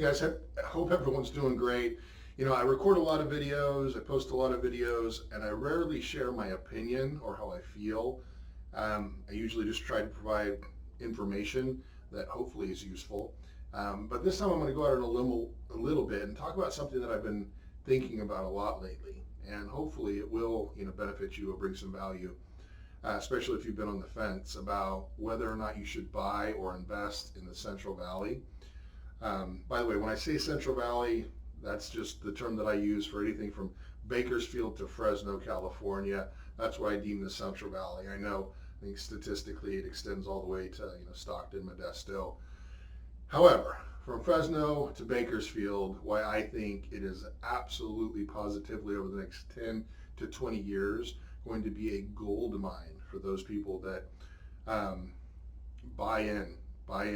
guys, I hope everyone's doing great. You know, I record a lot of videos, I post a lot of videos, and I rarely share my opinion or how I feel. I usually just try to provide information that hopefully is useful. But this time I'm going to go out on a little bit and talk about something that I've been thinking about a lot lately. And hopefully it will, benefit you or bring some value, especially if you've been on the fence about whether or not you should buy or invest in the Central Valley. By the way, when I say Central Valley, that's just the term that I use for anything from Bakersfield to Fresno, California. That's what I deem the Central Valley. I think statistically it extends all the way to Stockton, Modesto. However, from Fresno to Bakersfield, why I think it is absolutely positively over the next 10 to 20 years going to be a gold mine for those people that buy in, buy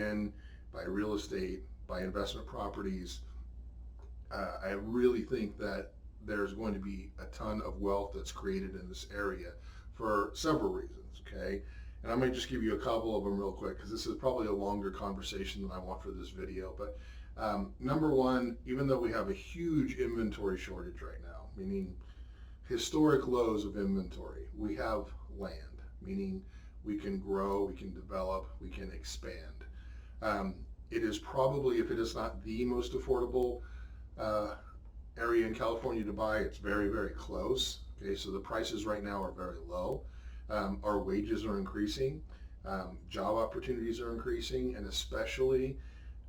real estate, buy investment properties. I really think that there's going to be a ton of wealth that's created in this area for several reasons, okay? And I might just give you a couple of them real quick because this is probably a longer conversation than I want for this video. But number one, even though we have a huge inventory shortage right now, meaning historic lows of inventory, we have land, meaning we can grow, we can develop, we can expand. It is probably, if it is not the most affordable area in California to buy, it's very, very close. Okay, so the prices right now are very low. Our wages are increasing. Job opportunities are increasing, and especially,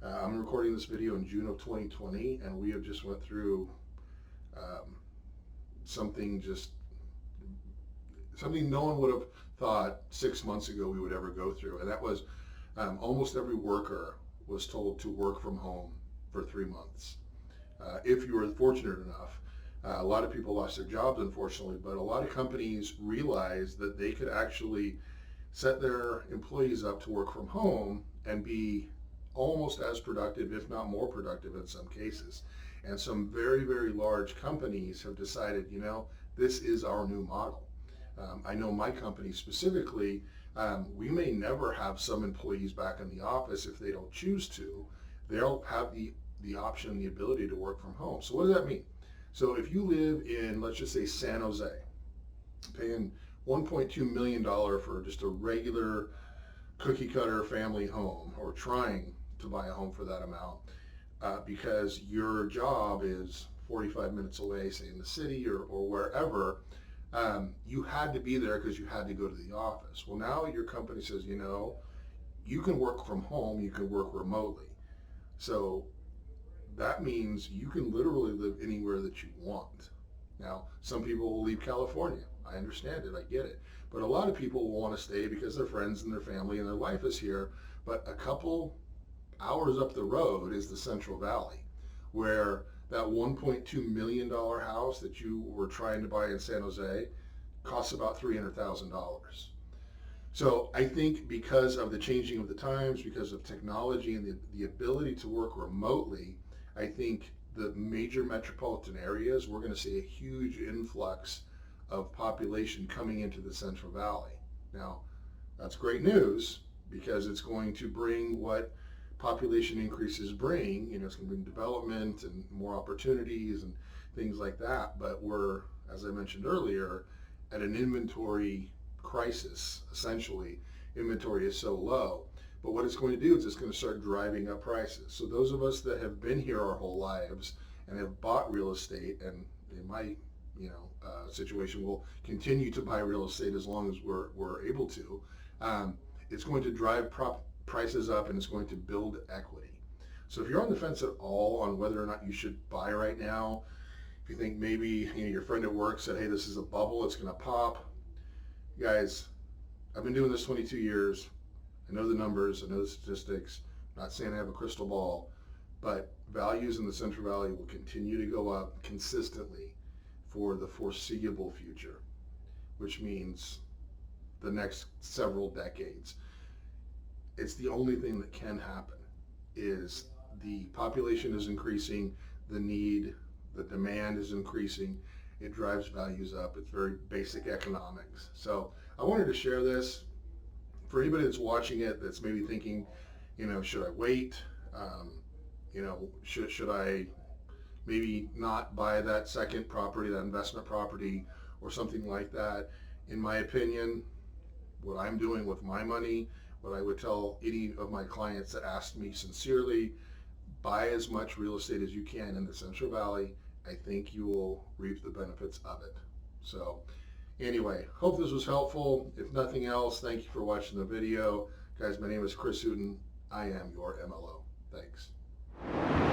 I'm recording this video in June of 2020, and we have just went through something no one would have thought 6 months ago we would ever go through, and that was almost every worker was told to work from home for 3 months. If you were fortunate enough, a lot of people lost their jobs, unfortunately, but a lot of companies realized that they could actually set their employees up to work from home and be almost as productive, if not more productive in some cases. And some very, very large companies have decided, this is our new model. I know my company specifically, we may never have some employees back in the office if they don't choose to. They'll have the option, the ability to work from home. So what does that mean? So if you live in, let's just say, San Jose, paying $1.2 million for just a regular cookie cutter family home, or trying to buy a home for that amount, because your job is 45 minutes away, say in the city or wherever, you had to be there because you had to go to the office. Well, now your company says, you can work from home, you can work remotely. So that means you can literally live anywhere that you want. Now, some people will leave California. I understand it, I get it. But a lot of people will want to stay because their friends and their family and their life is here. But a couple hours up the road is the Central Valley, where that $1.2 million house that you were trying to buy in San Jose costs about $300,000. So I think because of the changing of the times, because of technology and the ability to work remotely, I think the major metropolitan areas, we're going to see a huge influx of population coming into the Central Valley. Now, that's great news because it's going to bring what population increases bring. It's going to bring development and more opportunities and things like that. But we're, as I mentioned earlier, at an inventory crisis. Essentially, inventory is so low. But what it's going to do is it's going to start driving up prices. So those of us that have been here our whole lives and have bought real estate, and in my situation will continue to buy real estate as long as we're able to, it's going to drive prices up, and it's going to build equity. So if you're on the fence at all on whether or not you should buy right now, if you think maybe your friend at work said, hey, this is a bubble, it's going to pop. Guys, I've been doing this 22 years. I know the numbers, I know the statistics. I'm not saying I have a crystal ball, but values in the Central Valley will continue to go up consistently for the foreseeable future, which means the next several decades. It's the only thing that can happen is the population is increasing, the demand is increasing, it drives values up. It's very basic economics. So I wanted to share this. For anybody that's watching it that's maybe thinking, should I wait? You know, should I maybe not buy that second property, that investment property, or something like that? In my opinion, what I'm doing with my money, what I would tell any of my clients that ask me sincerely, buy as much real estate as you can in the Central Valley. I think you will reap the benefits of it. So anyway, hope this was helpful. If nothing else, thank you for watching the video. Guys, my name is Chris Hooten. I am your MLO. Thanks.